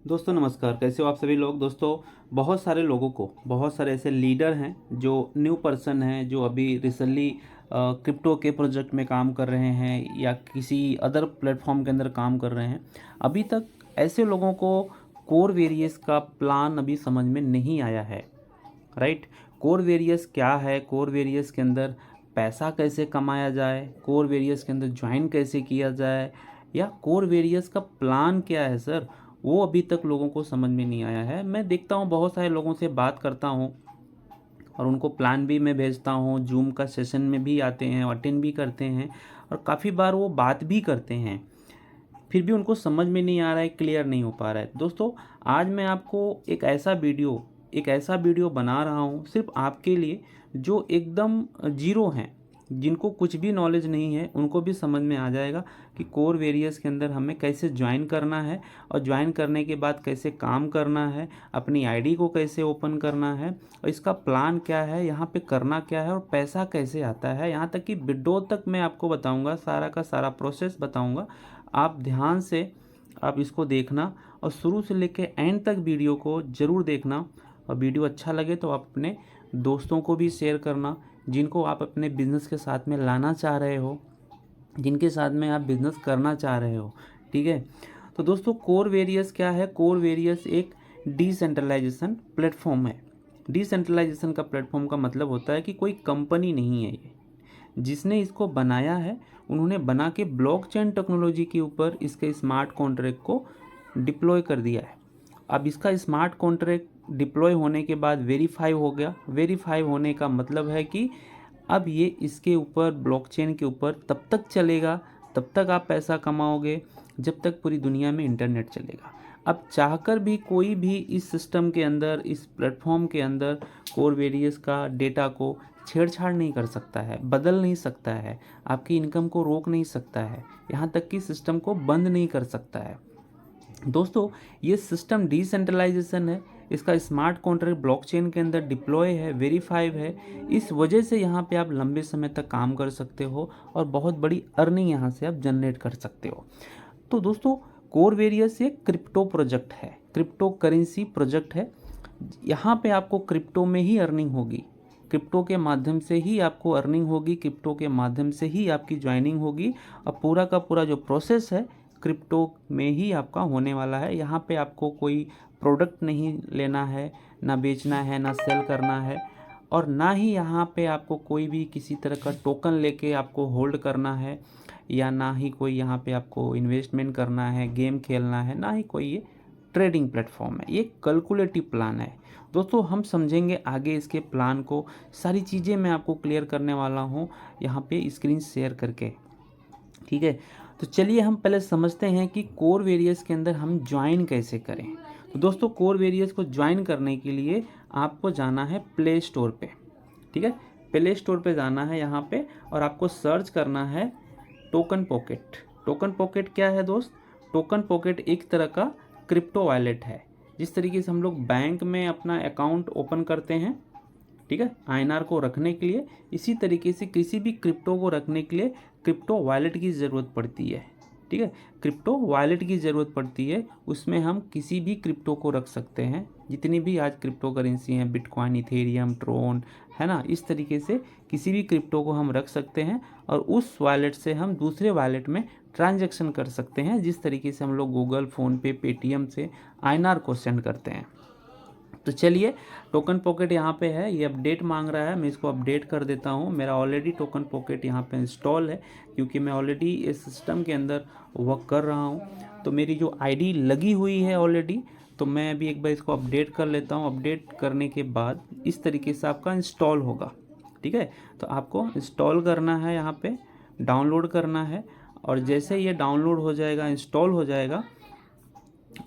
दोस्तों नमस्कार, कैसे हो आप सभी लोग। दोस्तों बहुत सारे लोगों को, बहुत सारे ऐसे लीडर हैं जो न्यू पर्सन हैं, जो अभी रिसेंटली क्रिप्टो के प्रोजेक्ट में काम कर रहे हैं या किसी अदर प्लेटफॉर्म के अंदर काम कर रहे हैं। अभी तक ऐसे लोगों को कोर वेरियस का प्लान अभी समझ में नहीं आया है, राइट। कोर वेरियस क्या है, कोर वेरियस के अंदर पैसा कैसे कमाया जाए, कोर वेरियस के अंदर ज्वाइन कैसे किया जाए, या कोर वेरियस का प्लान क्या है सर, वो अभी तक लोगों को समझ में नहीं आया है। मैं देखता हूँ, बहुत सारे लोगों से बात करता हूँ और उनको प्लान भी मैं भेजता हूँ, जूम का सेशन में भी आते हैं, अटेंड भी करते हैं और काफ़ी बार वो बात भी करते हैं, फिर भी उनको समझ में नहीं आ रहा है, क्लियर नहीं हो पा रहा है। दोस्तों आज मैं आपको एक ऐसा वीडियो बना रहा हूँ सिर्फ आपके लिए, जो एकदम जीरो हैं, जिनको कुछ भी नॉलेज नहीं है, उनको भी समझ में आ जाएगा कि कोर वेरियस के अंदर हमें कैसे ज्वाइन करना है और ज्वाइन करने के बाद कैसे काम करना है, अपनी आईडी को कैसे ओपन करना है और इसका प्लान क्या है, यहाँ पे करना क्या है और पैसा कैसे आता है, यहाँ तक कि विड्रॉ तक मैं आपको बताऊँगा, सारा का सारा प्रोसेस बताऊँगा। आप ध्यान से आप इसको देखना और शुरू से लेकर एंड तक वीडियो को ज़रूर देखना। और वीडियो अच्छा लगे तो आप अपने दोस्तों को भी शेयर करना, जिनको आप अपने बिज़नेस के साथ में लाना चाह रहे हो, जिनके साथ में आप बिज़नेस करना चाह रहे हो, ठीक है। तो दोस्तों कोर वेरियस क्या है। कोर वेरियस एक डिसेंट्रलाइजेशन प्लेटफॉर्म है। डिसेंट्रलाइजेशन का प्लेटफॉर्म का मतलब होता है कि कोई कंपनी नहीं है ये, जिसने इसको बनाया है उन्होंने बना के ब्लॉकचेन टेक्नोलॉजी के ऊपर इसके स्मार्ट कॉन्ट्रैक्ट को डिप्लॉय कर दिया है। अब इसका स्मार्ट कॉन्ट्रैक्ट डिप्लॉय होने के बाद वेरीफाई हो गया। वेरीफाई होने का मतलब है कि अब ये इसके ऊपर, ब्लॉकचेन के ऊपर तब तक चलेगा, तब तक आप पैसा कमाओगे जब तक पूरी दुनिया में इंटरनेट चलेगा। अब चाहकर भी कोई भी इस सिस्टम के अंदर, इस प्लेटफॉर्म के अंदर कोर वेरियस का डेटा को छेड़छाड़ नहीं कर सकता है, बदल नहीं सकता है, आपकी इनकम को रोक नहीं सकता है, यहाँ तक कि सिस्टम को बंद नहीं कर सकता है। दोस्तों ये सिस्टम डिसेंट्रलाइजेशन है, इसका स्मार्ट कॉन्ट्रैक्ट ब्लॉकचेन के अंदर डिप्लॉय है, वेरीफाइड है। इस वजह से यहाँ पे आप लंबे समय तक काम कर सकते हो और बहुत बड़ी अर्निंग यहाँ से आप जनरेट कर सकते हो। तो दोस्तों कोर वेरियस एक क्रिप्टो प्रोजेक्ट है, क्रिप्टो करेंसी प्रोजेक्ट है। यहाँ पे आपको क्रिप्टो में ही अर्निंग होगी, क्रिप्टो के माध्यम से ही आपको अर्निंग होगी, क्रिप्टो के माध्यम से ही आपकी ज्वाइनिंग होगी और पूरा का पूरा जो प्रोसेस है क्रिप्टो में ही आपका होने वाला है। यहाँ पे आपको कोई प्रोडक्ट नहीं लेना है, ना बेचना है, ना सेल करना है, और ना ही यहाँ पे आपको कोई भी किसी तरह का टोकन लेके आपको होल्ड करना है, या ना ही कोई यहाँ पे आपको इन्वेस्टमेंट करना है, गेम खेलना है, ना ही कोई ये ट्रेडिंग प्लेटफॉर्म है। ये कैलकुलेटिव प्लान है। दोस्तों हम समझेंगे आगे इसके प्लान को, सारी चीज़ें मैं आपको क्लियर करने वाला हूँ यहाँ पे स्क्रीन शेयर करके, ठीक है। तो चलिए हम पहले समझते हैं कि कोर वेरियस के अंदर हम ज्वाइन कैसे करें। तो दोस्तों कोर वेरियस को ज्वाइन करने के लिए आपको जाना है प्ले स्टोर पे, ठीक है। प्ले स्टोर पे जाना है यहाँ पे और आपको सर्च करना है टोकन पॉकेट। टोकन पॉकेट क्या है दोस्त? टोकन पॉकेट एक तरह का क्रिप्टो वॉलेट है। जिस तरीके से हम लोग बैंक में अपना अकाउंट ओपन करते हैं, ठीक है, आईएनआर को रखने के लिए, इसी तरीके से किसी भी क्रिप्टो को रखने के लिए क्रिप्टो वॉलेट की ज़रूरत पड़ती है, ठीक है। क्रिप्टो वॉलेट की ज़रूरत पड़ती है, उसमें हम किसी भी क्रिप्टो को रख सकते हैं, जितनी भी आज क्रिप्टो करेंसी हैं, बिटकॉइन, इथेरियम, ट्रोन, है ना, इस तरीके से किसी भी क्रिप्टो को हम रख सकते हैं और उस वॉलेट से हम दूसरे वॉलेट में ट्रांजैक्शन कर सकते हैं, जिस तरीके से हम लोग गूगल, फ़ोनपे, पेटीएम से आईएनआर को सेंड करते हैं। तो चलिए टोकन पॉकेट यहाँ पे है, ये अपडेट मांग रहा है, मैं इसको अपडेट कर देता हूँ। मेरा ऑलरेडी टोकन पॉकेट यहाँ पे इंस्टॉल है, क्योंकि मैं ऑलरेडी इस सिस्टम के अंदर वर्क कर रहा हूँ, तो मेरी जो आईडी लगी हुई है ऑलरेडी। तो मैं अभी एक बार इसको अपडेट कर लेता हूँ। अपडेट करने के बाद इस तरीके से आपका इंस्टॉल होगा, ठीक है। तो आपको इंस्टॉल करना है, यहाँ पे डाउनलोड करना है, और जैसे ये डाउनलोड हो जाएगा, इंस्टॉल हो जाएगा,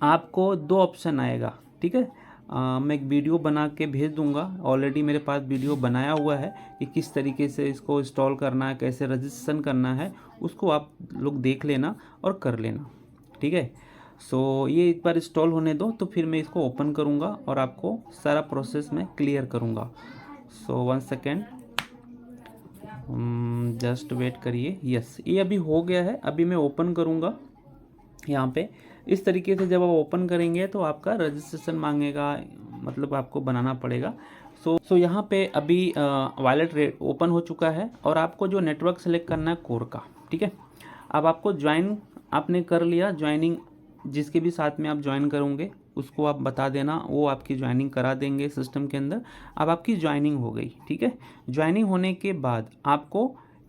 आपको दो ऑप्शन आएगा, ठीक है। मैं एक वीडियो बना के भेज दूंगा, ऑलरेडी मेरे पास वीडियो बनाया हुआ है कि किस तरीके से इसको इंस्टॉल करना है, कैसे रजिस्ट्रेशन करना है, उसको आप लोग देख लेना और कर लेना, ठीक है। सो ये एक बार इंस्टॉल होने दो, तो फिर मैं इसको ओपन करूँगा और आपको सारा प्रोसेस मैं क्लियर करूँगा। सो 1 सेकेंड, जस्ट वेट करिए। यस, ये अभी हो गया है। अभी मैं ओपन करूँगा यहाँ पे इस तरीके से जब आप ओपन करेंगे तो आपका रजिस्ट्रेशन मांगेगा, मतलब आपको बनाना पड़ेगा। सो यहाँ पे अभी वॉलेट ओपन हो चुका है और आपको जो नेटवर्क सेलेक्ट करना है कोर का, ठीक है। अब आपको ज्वाइन आपने कर लिया, ज्वाइनिंग जिसके भी साथ में आप ज्वाइन करोगे उसको आप बता देना, वो आपकी ज्वाइनिंग करा देंगे सिस्टम के अंदर। अब आपकी ज्वाइनिंग हो गई, ठीक है। ज्वाइनिंग होने के बाद आपको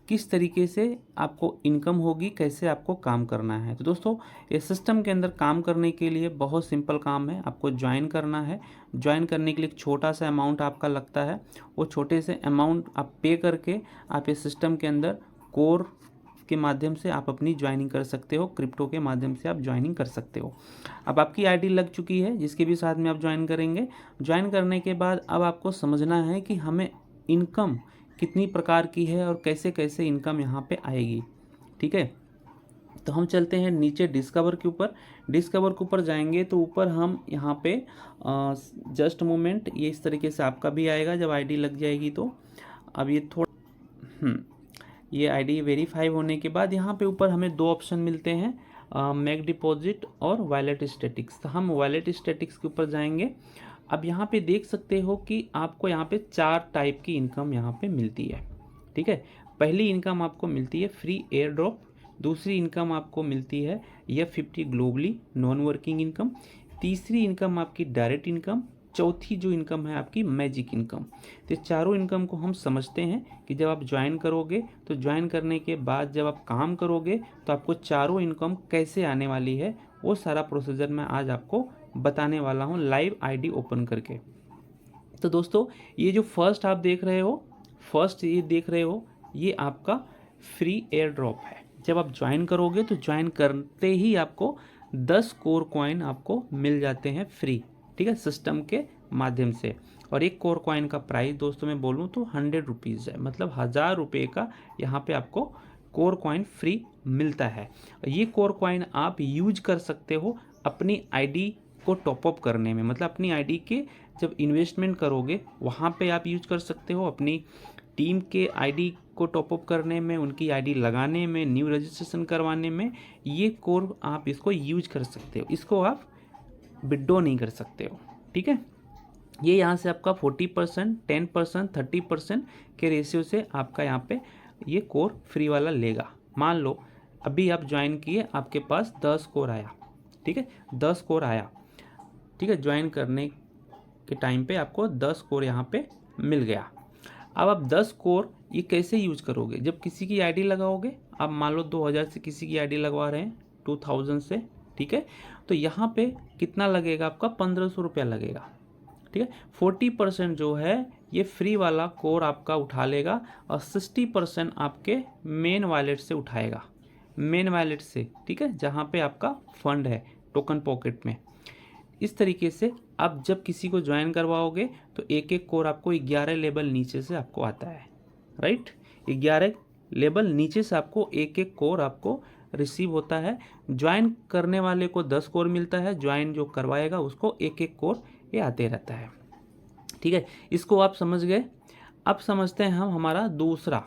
किस तरीके से आपको इनकम होगी, कैसे आपको काम करना है। तो दोस्तों इस सिस्टम के अंदर काम करने के लिए बहुत सिंपल काम है, आपको ज्वाइन करना है। ज्वाइन करने के लिए एक छोटा सा अमाउंट आपका लगता है, वो छोटे से अमाउंट आप पे करके आप इस सिस्टम के अंदर कोर के माध्यम से आप अपनी ज्वाइनिंग कर सकते हो, क्रिप्टो के माध्यम से आप ज्वाइनिंग कर सकते हो। अब आपकी आईडी लग चुकी है जिसके भी साथ में आप ज्वाइन करेंगे। ज्वाइन करने के बाद अब आपको समझना है कि हमें इनकम कितनी प्रकार की है और कैसे कैसे इनकम यहाँ पे आएगी, ठीक है। तो हम चलते हैं नीचे डिस्कवर के ऊपर। डिस्कवर के ऊपर जाएंगे तो ऊपर हम यहाँ पे जस्ट मोमेंट, ये इस तरीके से आपका भी आएगा जब आईडी लग जाएगी। तो अब ये थोड़ा ये आईडी वेरीफाई होने के बाद यहाँ पे ऊपर हमें दो ऑप्शन मिलते हैं, मेक डिपॉजिट और वॉलेट स्टैटिक्स। तो हम वॉलेट स्टैटिक्स के ऊपर जाएंगे। अब यहाँ पे देख सकते हो कि आपको यहाँ पे 4 टाइप की इनकम यहाँ पे मिलती है, ठीक है। पहली इनकम आपको मिलती है फ्री एयर ड्रॉप, दूसरी इनकम आपको मिलती है F50 globally non working income, तीसरी इनकम आपकी डायरेक्ट इनकम, चौथी जो इनकम है आपकी मैजिक इनकम। तो चारों इनकम को हम समझते हैं कि जब आप ज्वाइन करोगे तो ज्वाइन करने के बाद जब आप काम करोगे तो आपको चारों इनकम कैसे आने वाली है, वो सारा प्रोसीजर मैं आज आपको बताने वाला हूँ लाइव आईडी ओपन करके। तो दोस्तों ये जो फर्स्ट आप देख रहे हो, ये आपका फ्री एयर ड्रॉप है। जब आप ज्वाइन करोगे तो ज्वाइन करते ही आपको 10 कोर कॉइन आपको मिल जाते हैं फ्री, ठीक है, सिस्टम के माध्यम से। और एक कोर कॉइन का प्राइस दोस्तों मैं बोलूँ तो 100 रुपीज़ है, मतलब 1000 रुपये का यहाँ पे आपको कोर कॉइन फ्री मिलता है। ये कोर कॉइन आप यूज कर सकते हो अपनी आईडी को टॉपअप करने में, मतलब अपनी आईडी के जब इन्वेस्टमेंट करोगे वहाँ पे आप यूज कर सकते हो, अपनी टीम के आईडी को टॉपअप करने में, उनकी आईडी लगाने में, न्यू रजिस्ट्रेशन करवाने में ये कोर आप इसको यूज कर सकते हो। इसको आप विड्रॉ नहीं कर सकते हो, ठीक है। ये यहाँ से आपका 40%, 10%, 30% के रेशियो से आपका यहाँ पे ये कोर फ्री वाला लेगा। मान लो अभी आप ज्वाइन किए, आपके पास 10 कोर आया, ठीक है, 10 कोर आया, ठीक है। ज्वाइन करने के टाइम पे आपको 10 कोर यहाँ पे मिल गया। अब आप 10 कोर ये कैसे यूज करोगे, जब किसी की आईडी लगाओगे, आप मान लो 2000 से किसी की आईडी लगवा रहे हैं, 2000 से, ठीक है। तो यहाँ पे कितना लगेगा आपका 1500 रुपया लगेगा, ठीक है। 40% जो है ये फ्री वाला कोर आपका उठा लेगा और 60% आपके मेन वॉलेट से उठाएगा, मेन वॉलेट से, ठीक है, जहाँ पे आपका फंड है टोकन पॉकेट में। इस तरीके से आप जब किसी को ज्वाइन करवाओगे तो एक एक कोर आपको 11 लेवल नीचे से आपको आता है, राइट। 11 लेवल नीचे से आपको एक एक कोर आपको रिसीव होता है। ज्वाइन करने वाले को 10 कोर मिलता है, ज्वाइन जो करवाएगा उसको एक एक कोर ये आते रहता है, ठीक है। इसको आप समझ गए। अब समझते हैं हम हमारा दूसरा,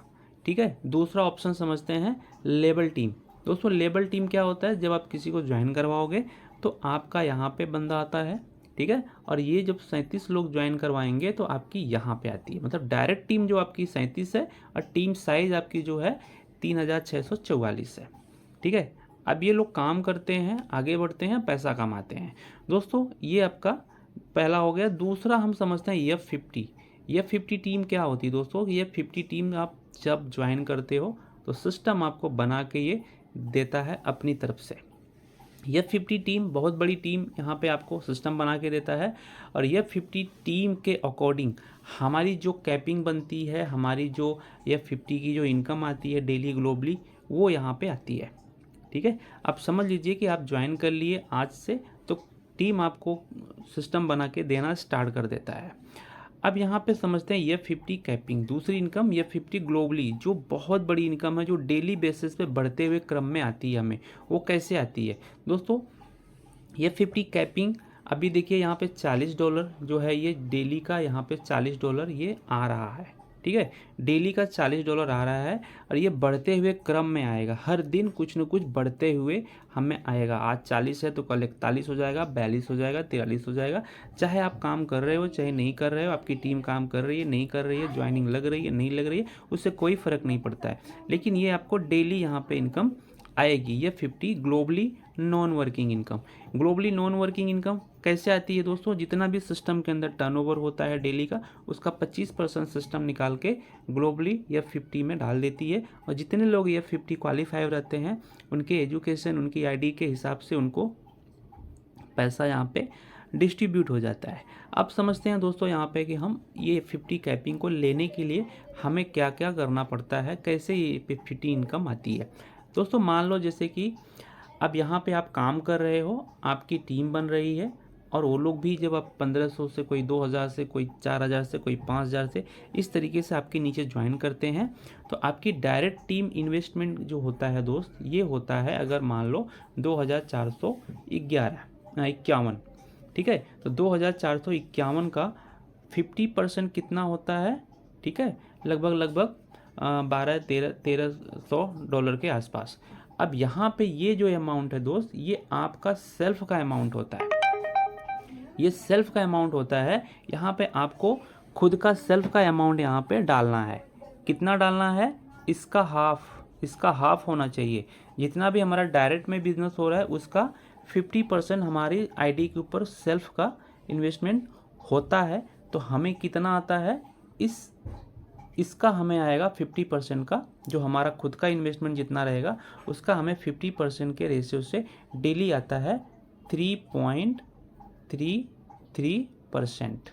ठीक है, दूसरा ऑप्शन समझते हैं लेबल टीम। दोस्तों लेबल टीम क्या होता है, जब आप किसी को ज्वाइन करवाओगे तो आपका यहाँ पे बंदा आता है, ठीक है, और ये जब 37 लोग ज्वाइन करवाएंगे तो आपकी यहाँ पे आती है, मतलब डायरेक्ट टीम जो आपकी 37 है और टीम साइज आपकी जो है 3644 है, ठीक है। अब ये लोग काम करते हैं, आगे बढ़ते हैं, पैसा कमाते हैं। दोस्तों ये आपका पहला हो गया। दूसरा हम समझते हैं F50। F50 टीम क्या होती है दोस्तों, F50 टीम आप जब ज्वाइन करते हो तो सिस्टम आपको बना के ये देता है अपनी तरफ से। F50 टीम बहुत बड़ी टीम यहाँ पे आपको सिस्टम बना के देता है और F50 टीम के अकॉर्डिंग हमारी जो कैपिंग बनती है, हमारी जो F50 की जो इनकम आती है डेली ग्लोबली, वो यहाँ पे आती है, ठीक है। आप समझ लीजिए कि आप ज्वाइन कर लिए आज से तो टीम आपको सिस्टम बना के देना स्टार्ट कर देता है। अब यहाँ पे समझते हैं F50 कैपिंग, दूसरी इनकम F50 ग्लोबली, जो बहुत बड़ी इनकम है, जो डेली बेसिस पे बढ़ते हुए क्रम में आती है हमें। वो कैसे आती है दोस्तों, F50 कैपिंग अभी देखिए यहाँ पे $40 जो है ये डेली का, यहाँ पे $40 ये आ रहा है, ठीक है। डेली का $40 आ रहा है और ये बढ़ते हुए क्रम में आएगा, हर दिन कुछ न कुछ बढ़ते हुए हमें आएगा। आज 40 है तो कल 41 हो जाएगा, 42 हो जाएगा, 43 हो जाएगा। चाहे आप काम कर रहे हो चाहे नहीं कर रहे हो, आपकी टीम काम कर रही है नहीं कर रही है, ज्वाइनिंग लग रही है नहीं लग रही है, उससे कोई फ़र्क नहीं पड़ता है, लेकिन ये आपको डेली यहाँ पे इनकम आएगी। ये 50 globally non working income. Globally non working income कैसे आती है दोस्तों? जितना भी सिस्टम के अंदर टर्नओवर होता है डेली का, उसका 25% सिस्टम निकाल के ग्लोबली F50 में डाल देती है, और जितने लोग F50 क्वालिफाई रहते हैं उनके एजुकेशन, उनकी आईडी के हिसाब से उनको पैसा यहाँ पे डिस्ट्रीब्यूट हो जाता है। अब समझते हैं दोस्तों यहाँ पे कि हम ये 50 कैपिंग को लेने के लिए हमें क्या क्या करना पड़ता है, कैसे ये 50 इनकम आती है। दोस्तों मान लो जैसे कि अब यहाँ पे आप काम कर रहे हो, आपकी टीम बन रही है, और वो लोग भी जब आप 1500 से, कोई 2000 से, कोई 4000 से, कोई 5000 से, इस तरीके से आपके नीचे ज्वाइन करते हैं, तो आपकी डायरेक्ट टीम इन्वेस्टमेंट जो होता है दोस्त, ये होता है अगर मान लो 2451, ठीक है। तो 2451 का 50% कितना होता है, ठीक है, लगभग 12-1300 के आसपास। अब यहाँ पे ये जो अमाउंट है दोस्त, ये आपका सेल्फ का अमाउंट होता है, ये सेल्फ का अमाउंट होता है। यहाँ पे आपको खुद का सेल्फ का अमाउंट यहाँ पे डालना है। कितना डालना है? इसका हाफ होना चाहिए। जितना भी हमारा डायरेक्ट में बिजनेस हो रहा है उसका 50% हमारी आईडी के ऊपर सेल्फ का इन्वेस्टमेंट होता है। तो हमें कितना आता है, इसका हमें आएगा 50% का, जो हमारा खुद का इन्वेस्टमेंट जितना रहेगा उसका हमें 50% के रेशियो से डेली आता है 3.33%,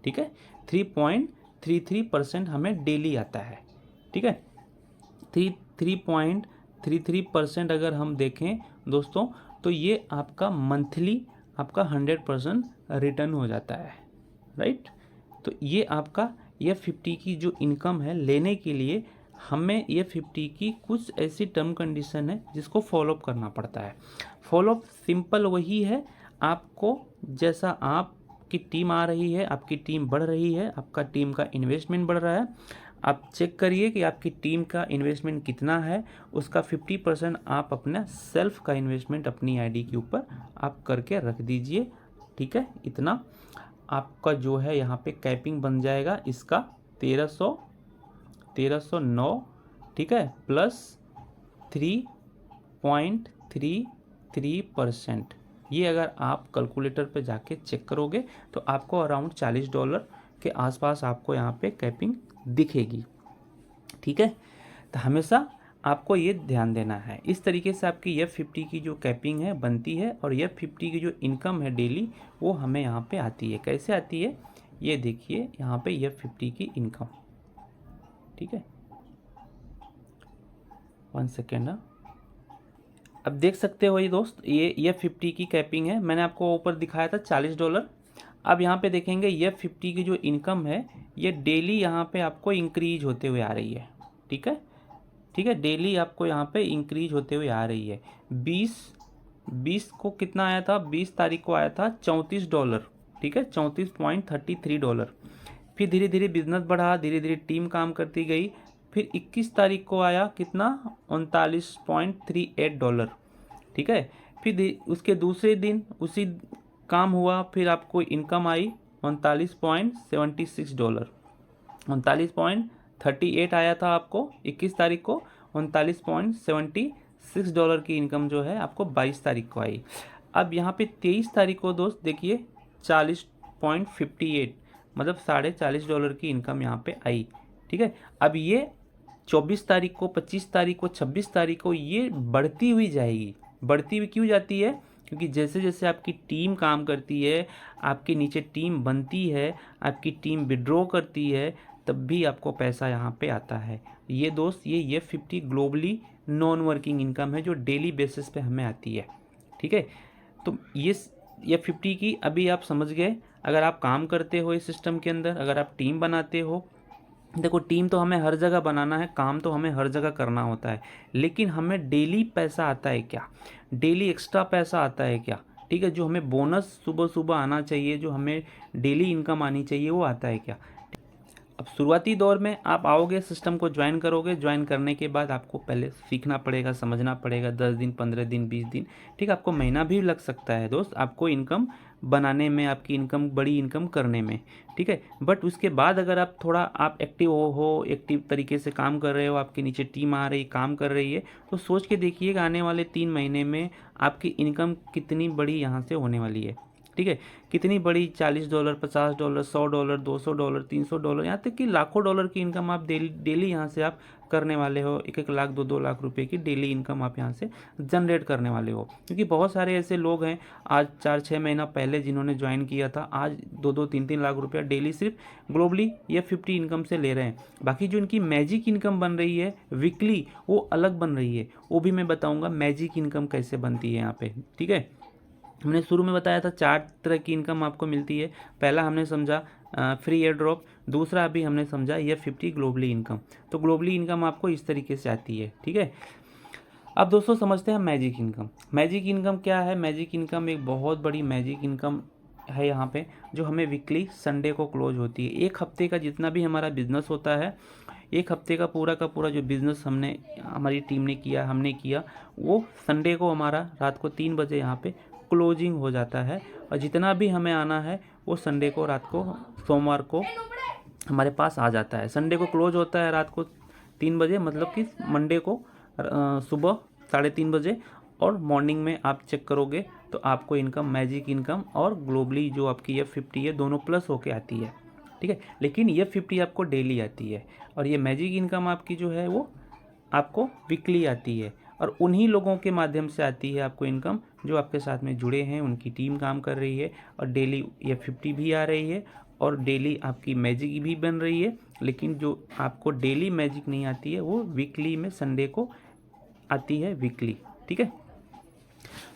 ठीक है। 3.33% हमें डेली आता है, ठीक है। 3.33% अगर हम देखें दोस्तों, तो ये आपका मंथली आपका 100% रिटर्न हो जाता है, राइट। तो ये आपका F50 की जो इनकम है, लेने के लिए हमें F50 की कुछ ऐसी टर्म कंडीशन है जिसको फॉलोअप करना पड़ता है। फॉलोअप सिंपल वही है, आपको जैसा आपकी टीम आ रही है, आपकी टीम बढ़ रही है, आपका टीम का इन्वेस्टमेंट बढ़ रहा है, आप चेक करिए कि आपकी टीम का इन्वेस्टमेंट कितना है, उसका 50% आप अपना सेल्फ का इन्वेस्टमेंट अपनी आईडी के ऊपर आप करके रख दीजिए, ठीक है। इतना आपका जो है यहाँ पे कैपिंग बन जाएगा इसका 1309, ठीक है, प्लस 3.33%। ये अगर आप कैलकुलेटर पे जाके चेक करोगे तो आपको अराउंड $40 के आसपास आपको यहाँ पे कैपिंग दिखेगी, ठीक है। तो हमेशा आपको ये ध्यान देना है। इस तरीके से आपकी F50 की जो कैपिंग है बनती है, और F50 की जो इनकम है डेली वो हमें यहाँ पे आती है। कैसे आती है ये देखिए यहाँ पे F50 की इनकम, ठीक है। 1 सेकेंड। अब देख सकते हो ये दोस्त, ये F50 की कैपिंग है। मैंने आपको ऊपर दिखाया था $40। अब यहाँ पे देखेंगे F50 की जो इनकम है ये डेली यहाँ पे आपको इंक्रीज होते हुए आ रही है, ठीक है, ठीक है। डेली आपको यहाँ पे इंक्रीज होते हुए आ रही है। 20 को कितना आया था, 20 तारीख को आया था $34, ठीक है, $34.33। फिर धीरे धीरे बिजनेस बढ़ा, धीरे धीरे टीम काम करती गई। फिर 21 तारीख को आया कितना, $39.38, ठीक है। फिर उसके दूसरे दिन उसी काम हुआ, फिर आपको इनकम आई $39.76, 39.38 आया था आपको 21 तारीख को, $39.76 की इनकम जो है आपको 22 तारीख को आई। अब यहाँ पे 23 तारीख को दोस्त देखिए 40.58, मतलब $40.5 की इनकम यहाँ पे आई, ठीक है। अब ये 24 तारीख को, 25 तारीख को, 26 तारीख को ये बढ़ती हुई जाएगी। बढ़ती हुई क्यों जाती है? क्योंकि जैसे जैसे आपकी टीम काम करती है, आपके नीचे टीम बनती है, आपकी टीम विड्रॉ करती है, तब भी आपको पैसा यहाँ पे आता है। ये दोस्त ये F50 globally non working income है जो डेली बेसिस पे हमें आती है, ठीक है। तो ये F50 की अभी आप समझ गए। अगर आप काम करते हो इस सिस्टम के अंदर, अगर आप टीम बनाते हो, देखो टीम तो हमें हर जगह बनाना है, काम तो हमें हर जगह करना होता है, लेकिन हमें डेली पैसा आता है क्या, डेली एक्स्ट्रा पैसा आता है क्या, ठीक है। जो हमें बोनस सुबह सुबह आना चाहिए, जो हमें डेली इनकम आनी चाहिए, वो आता है क्या। अब शुरुआती दौर में आप आओगे, सिस्टम को ज्वाइन करोगे, ज्वाइन करने के बाद आपको पहले सीखना पड़ेगा, समझना पड़ेगा, 10 दिन, 15 दिन, 20 दिन, ठीक है, आपको महीना भी लग सकता है दोस्त आपको इनकम बनाने में, आपकी इनकम, बड़ी इनकम करने में, ठीक है। बट उसके बाद अगर आप थोड़ा आप एक्टिव हो, एक्टिव तरीके से काम कर रहे हो, आपके नीचे टीम आ रही, काम कर रही है, तो सोच के देखिए कि आने वाले 3 महीने में आपकी इनकम कितनी बड़ी यहाँ से होने वाली है, ठीक है। कितनी बड़ी, $40, $50, $100, $200, $300, यहाँ तक कि लाखों डॉलर की इनकम आप डेली यहाँ से आप करने वाले हो। 1-1 लाख, 2-2 लाख रुपए की डेली इनकम आप यहाँ से जनरेट करने वाले हो। क्योंकि बहुत सारे ऐसे लोग हैं आज 4-6 महीना पहले जिन्होंने ज्वाइन किया था, आज 2-2, 3-3 लाख रुपया डेली सिर्फ ग्लोबली या 50 इनकम से ले रहे हैं। बाकी जो इनकी मैजिक इनकम बन रही है वीकली, वो अलग बन रही है, वो भी मैं बताऊँगा मैजिक इनकम कैसे बनती है यहाँ पे, ठीक है। हमने शुरू में बताया था 4 तरह की इनकम आपको मिलती है। पहला हमने समझा फ्री एयर ड्रॉप, दूसरा अभी हमने समझा ये 50 ग्लोबली इनकम। तो ग्लोबली इनकम आपको इस तरीके से आती है, ठीक है। अब दोस्तों समझते हैं मैजिक इनकम। मैजिक इनकम क्या है? मैजिक इनकम एक बहुत बड़ी मैजिक इनकम है यहाँ पे, जो हमें वीकली संडे को क्लोज होती है। एक हफ्ते का जितना भी हमारा बिजनेस होता है, एक हफ्ते का पूरा जो बिज़नेस हमने, हमारी टीम ने किया, हमने किया, वो संडे को हमारा रात को 3 बजे यहाँ पे क्लोजिंग हो जाता है। और जितना भी हमें आना है वो संडे को रात को, सोमवार को हमारे पास आ जाता है। संडे को क्लोज होता है रात को 3 बजे, मतलब कि मंडे को सुबह 3:30 बजे, और मॉर्निंग में आप चेक करोगे तो आपको इनकम, मैजिक इनकम और ग्लोबली जो आपकी ये 50 है, दोनों प्लस होके आती है, ठीक है। लेकिन ये 50 आपको डेली आती है, और ये मैजिक इनकम आपकी जो है वो आपको वीकली आती है। और उन्हीं लोगों के माध्यम से आती है आपको इनकम जो आपके साथ में जुड़े हैं, उनकी टीम काम कर रही है, और डेली ये 50 भी आ रही है, और डेली आपकी मैजिक भी बन रही है। लेकिन जो आपको डेली मैजिक नहीं आती है वो वीकली में संडे को आती है, वीकली, ठीक है।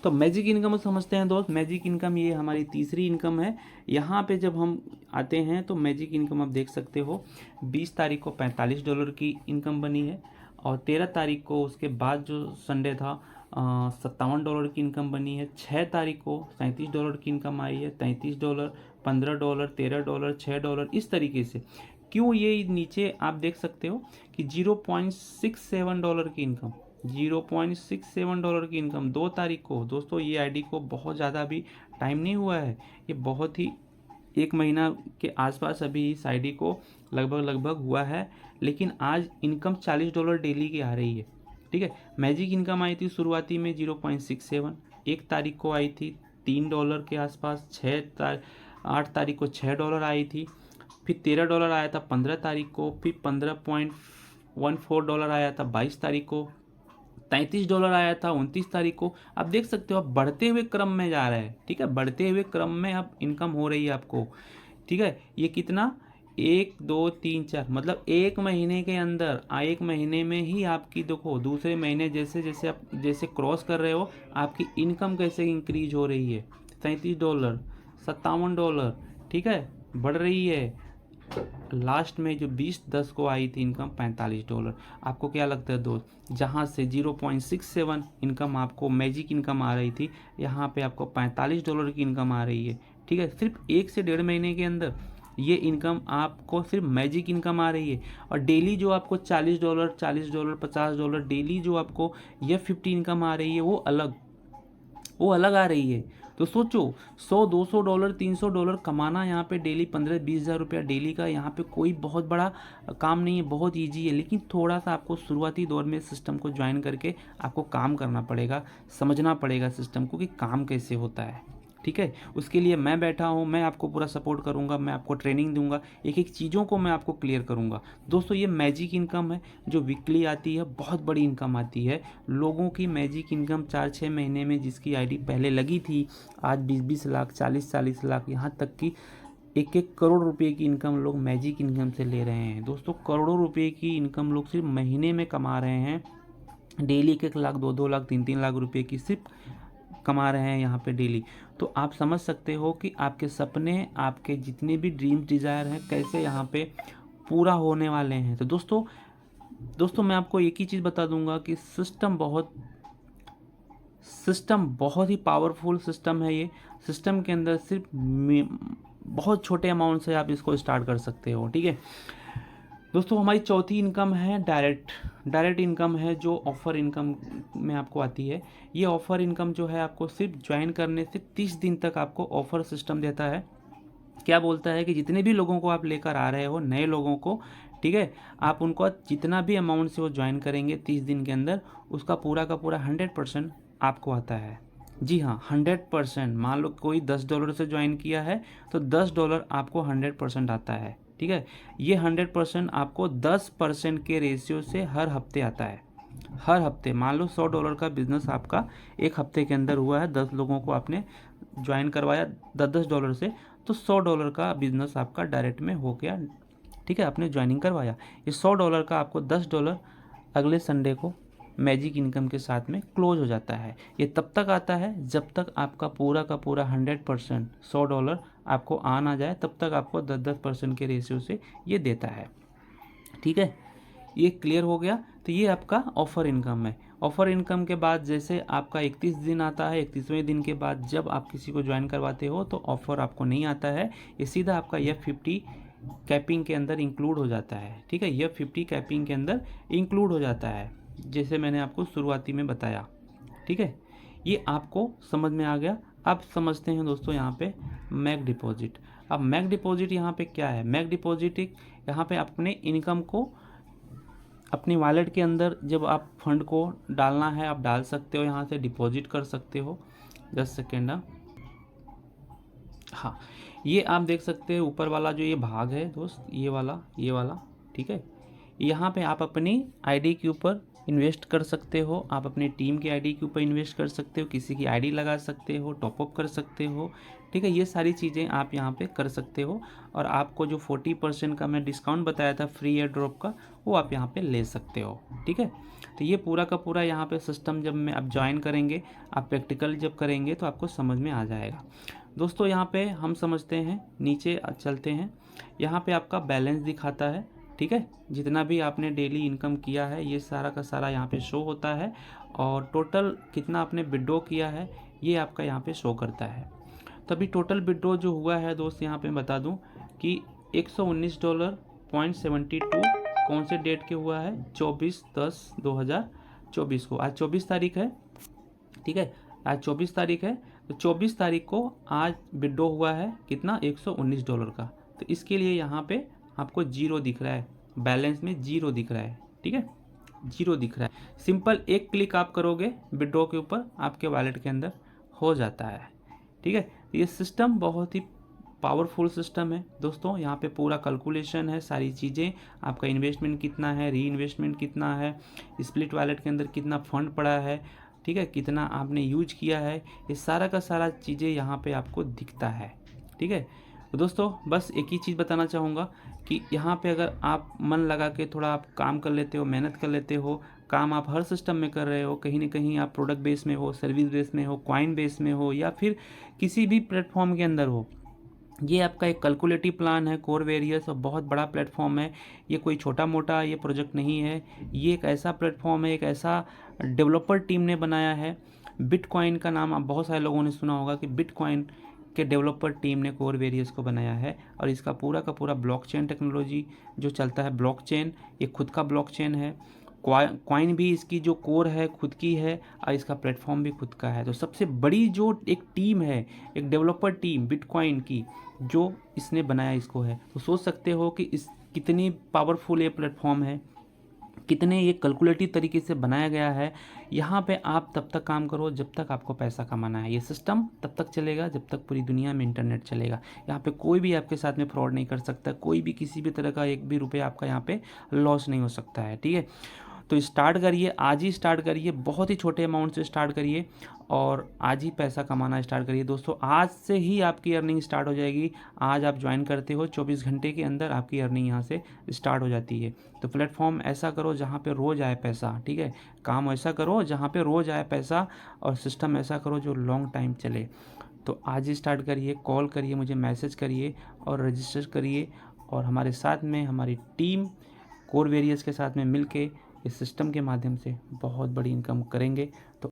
तो मैजिक इनकम समझते हैं दोस्त। मैजिक इनकम ये हमारी तीसरी इनकम है। यहाँ पे जब हम आते हैं तो मैजिक इनकम आप देख सकते हो, 20 तारीख को $45 की इनकम बनी है, और 13 तारीख को उसके बाद जो संडे था $57 की इनकम बनी है। 6 तारीख को $37 की इनकम आई है, $33, $15, $13, $6, इस तरीके से। क्यों ये नीचे आप देख सकते हो कि $0.67 की इनकम, $0.67 की इनकम 2 तारीख को। दोस्तों ये आईडी को बहुत ज़्यादा भी टाइम नहीं हुआ है, ये बहुत ही 1 महीना के आसपास अभी इस आईडी को लगभग हुआ है, लेकिन आज इनकम $40 डेली की आ रही है, ठीक है। मैजिक इनकम आई थी शुरुआती में 0.67, 1 तारीख को आई थी $3 के आसपास, 8 तारीख को $6 आई थी, फिर $13 आया था 15 तारीख को, फिर $15.14 आया था 22 तारीख को, $33 आया था 29 तारीख को। आप देख सकते हो आप बढ़ते हुए क्रम में जा रहा है, ठीक है, बढ़ते हुए क्रम में अब इनकम हो रही है आपको, ठीक है। ये कितना, 1 2 3 4, मतलब 1 महीने के अंदर, 1 महीने में ही आपकी देखो, दूसरे महीने जैसे जैसे आप जैसे क्रॉस कर रहे हो, आपकी इनकम कैसे इंक्रीज हो रही है। $37, $57, ठीक है, बढ़ रही है। लास्ट में जो 20/10 को आई थी इनकम $45। आपको क्या लगता है दोस्त, जहाँ से 0.67 इनकम आपको मैजिक इनकम आ रही थी, यहाँ पे आपको $45 की इनकम आ रही है, ठीक है। सिर्फ 1 से 1.5 महीने के अंदर ये इनकम आपको सिर्फ मैजिक इनकम आ रही है। और डेली जो आपको $40, $50 डेली जो आपको ये 50 इनकम आ रही है, वो अलग आ रही है। तो सोचो, $100, $200, $300 कमाना यहाँ पे डेली, 15-20 हज़ार रुपया डेली का, यहाँ पे कोई बहुत बड़ा काम नहीं है, बहुत इजी है। लेकिन थोड़ा सा आपको शुरुआती दौर में सिस्टम को ज्वाइन करके आपको काम करना पड़ेगा, समझना पड़ेगा सिस्टम को कि काम कैसे होता है, ठीक है। उसके लिए मैं बैठा हूँ, मैं आपको पूरा सपोर्ट करूँगा, मैं आपको ट्रेनिंग दूंगा, एक एक चीज़ों को मैं आपको क्लियर करूँगा। दोस्तों ये मैजिक इनकम है जो वीकली आती है, बहुत बड़ी इनकम आती है लोगों की। मैजिक इनकम 4-6 महीने में जिसकी आईडी पहले लगी थी, आज 20-20 लाख, 40-40 लाख, यहाँ तक कि 1-1 करोड़ रुपए की इनकम लोग मैजिक इनकम से ले रहे हैं। दोस्तों करोड़ों रुपए की इनकम लोग सिर्फ महीने में कमा रहे हैं, डेली 1-1 लाख, 2-2 लाख, 3-3 लाख रुपए की सिर्फ कमा रहे हैं यहाँ पे डेली। तो आप समझ सकते हो कि आपके सपने, आपके जितने भी ड्रीम डिज़ायर हैं, कैसे यहाँ पे पूरा होने वाले हैं। तो दोस्तों मैं आपको एक ही चीज़ बता दूंगा कि सिस्टम बहुत सिस्टम बहुत ही पावरफुल सिस्टम है। ये सिस्टम के अंदर सिर्फ बहुत छोटे अमाउंट से आप इसको स्टार्ट कर सकते हो। ठीक है दोस्तों, हमारी चौथी इनकम है डायरेक्ट इनकम है, जो ऑफ़र इनकम में आपको आती है। ये ऑफ़र इनकम जो है आपको सिर्फ ज्वाइन करने से 30 दिन तक आपको ऑफ़र सिस्टम देता है। क्या बोलता है कि जितने भी लोगों को आप लेकर आ रहे हो, नए लोगों को, ठीक है, आप उनको जितना भी अमाउंट से वो ज्वाइन करेंगे 30 दिन के अंदर, उसका पूरा का पूरा 100% आपको आता है। जी हाँ, 100%। मान लो कोई $10 से ज्वाइन किया है तो $10 आपको 100% आता है। ठीक है, ये 100% आपको 10% के रेशियो से हर हफ्ते आता है। हर हफ्ते मान लो $100 का बिजनेस आपका एक हफ्ते के अंदर हुआ है, 10 लोगों को आपने ज्वाइन करवाया $10 से, तो $100 का बिजनेस आपका डायरेक्ट में हो गया। ठीक है, आपने ज्वाइनिंग करवाया, ये $100 का आपको $10 अगले संडे को मैजिक इनकम के साथ में क्लोज हो जाता है। ये तब तक आता है जब तक आपका पूरा का पूरा 100% $100 आपको आ ना जाए, तब तक आपको 10% के रेशियो से ये देता है। ठीक है, ये क्लियर हो गया। तो ये आपका ऑफ़र इनकम है। ऑफ़र इनकम के बाद जैसे आपका 31 दिन आता है, 31वें दिन के बाद जब आप किसी को ज्वाइन करवाते हो तो ऑफ़र आपको नहीं आता है, ये सीधा आपका F50 कैपिंग के अंदर इंक्लूड हो जाता है। ठीक है, F50 कैपिंग के अंदर इंक्लूड हो जाता है, जैसे मैंने आपको शुरुआती में बताया। ठीक है, ये आपको समझ में आ गया। अब समझते हैं दोस्तों यहाँ पे मैक डिपॉजिट। अब मैक डिपॉजिट यहाँ पे क्या है? मैक डिपॉजिट यहाँ पे अपने इनकम को अपनी वॉलेट के अंदर जब आप फंड को डालना है, आप डाल सकते हो, यहाँ से डिपॉजिट कर सकते हो। 10 सेकेंड। हाँ, ये आप देख सकते हो ऊपर वाला जो ये भाग है दोस्त, ये वाला। ठीक है, यहाँ पे आप अपनी आईडी के ऊपर इन्वेस्ट कर सकते हो, आप अपनी टीम की आईडी के ऊपर इन्वेस्ट कर सकते हो, किसी की आईडी लगा सकते हो, टॉपअप कर सकते हो। ठीक है, ये सारी चीज़ें आप यहाँ पे कर सकते हो, और आपको जो 40% का मैं डिस्काउंट बताया था फ्री एयर ड्रॉप का, वो आप यहाँ पे ले सकते हो। ठीक है, तो ये पूरा का पूरा यहाँ पे सिस्टम जब मैं आप ज्वाइन करेंगे, आप प्रैक्टिकल जब करेंगे तो आपको समझ में आ जाएगा। दोस्तों यहाँ पे हम समझते हैं, नीचे चलते हैं, यहाँ पे आपका बैलेंस दिखाता है। ठीक है, जितना भी आपने डेली इनकम किया है ये सारा का सारा यहाँ पे शो होता है, और टोटल कितना आपने विड्रॉ किया है ये आपका यहाँ पे शो करता है। तो अभी टोटल विड्रॉ जो हुआ है दोस्त, यहाँ पे बता दूँ कि $119.72 कौन से डेट के हुआ है? 24/10/2024 को। आज 24 तारीख है। ठीक है, आज 24 तारीख है, तो 24 तारीख को आज विड्रॉ हुआ है कितना? $119 का। तो इसके लिए यहाँ पे आपको जीरो दिख रहा है, बैलेंस में जीरो दिख रहा है। ठीक है, जीरो दिख रहा है। सिंपल एक क्लिक आप करोगे विड्रॉ के ऊपर, आपके वॉलेट के अंदर हो जाता है। ठीक है, ये सिस्टम बहुत ही पावरफुल सिस्टम है दोस्तों। यहाँ पे पूरा कैलकुलेशन है, सारी चीज़ें, आपका इन्वेस्टमेंट कितना है, री इन्वेस्टमेंट कितना है, स्प्लिट वॉलेट के अंदर कितना फंड पड़ा है, ठीक है, कितना आपने यूज किया है, ये सारा का सारा चीज़ें यहाँ पे आपको दिखता है। ठीक है, तो दोस्तों बस एक ही चीज़ बताना चाहूँगा कि यहाँ पे अगर आप मन लगा के थोड़ा आप काम कर लेते हो, मेहनत कर लेते हो, काम आप हर सिस्टम में कर रहे हो, कहीं ना कहीं आप प्रोडक्ट बेस में हो, सर्विस बेस में हो, कॉइन बेस में हो, या फिर किसी भी प्लेटफॉर्म के अंदर हो, ये आपका एक कैलकुलेटिव प्लान है कोर वेरियस, और बहुत बड़ा प्लेटफॉर्म है। ये कोई छोटा मोटा ये प्रोजेक्ट नहीं है, ये एक ऐसा प्लेटफॉर्म है, एक ऐसा डेवलपर टीम ने बनाया है। बिटकॉइन का नाम आप बहुत सारे लोगों ने सुना होगा कि बिटकॉइन के डेवलपर टीम ने कोर वेरियस को बनाया है, और इसका पूरा का पूरा ब्लॉकचेन टेक्नोलॉजी जो चलता है, ब्लॉकचेन, ये खुद का ब्लॉकचेन है। कॉइन भी इसकी जो कोर है खुद की है, और इसका प्लेटफॉर्म भी खुद का है। तो सबसे बड़ी जो एक टीम है, एक डेवलपर टीम बिटकॉइन की, जो इसने बनाया इसको है। तो सोच सकते हो कि इस कितनी पावरफुल ये प्लेटफॉर्म है, कितने ये कैलकुलेटिव तरीके से बनाया गया है। यहाँ पे आप तब तक काम करो जब तक आपको पैसा कमाना है। ये सिस्टम तब तक चलेगा जब तक पूरी दुनिया में इंटरनेट चलेगा। यहाँ पे कोई भी आपके साथ में फ्रॉड नहीं कर सकता, कोई भी किसी भी तरह का एक भी रुपया आपका यहाँ पे लॉस नहीं हो सकता है। ठीक है, तो स्टार्ट करिए, आज ही स्टार्ट करिए, बहुत ही छोटे अमाउंट से स्टार्ट करिए, और आज ही पैसा कमाना स्टार्ट करिए दोस्तों। आज से ही आपकी अर्निंग स्टार्ट हो जाएगी। आज आप ज्वाइन करते हो, 24 घंटे के अंदर आपकी अर्निंग यहाँ से स्टार्ट हो जाती है। तो प्लेटफॉर्म ऐसा करो जहाँ पे रोज़ आए पैसा। ठीक है, काम ऐसा करो जहाँ पे रोज़ आए पैसा, और सिस्टम ऐसा करो जो लॉन्ग टाइम चले। तो आज ही स्टार्ट करिए, कॉल करिए, मुझे मैसेज करिए और रजिस्टर करिए, और हमारे साथ में हमारी टीम कोर वेरियस के साथ में मिल के इस सिस्टम के माध्यम से बहुत बड़ी इनकम करेंगे।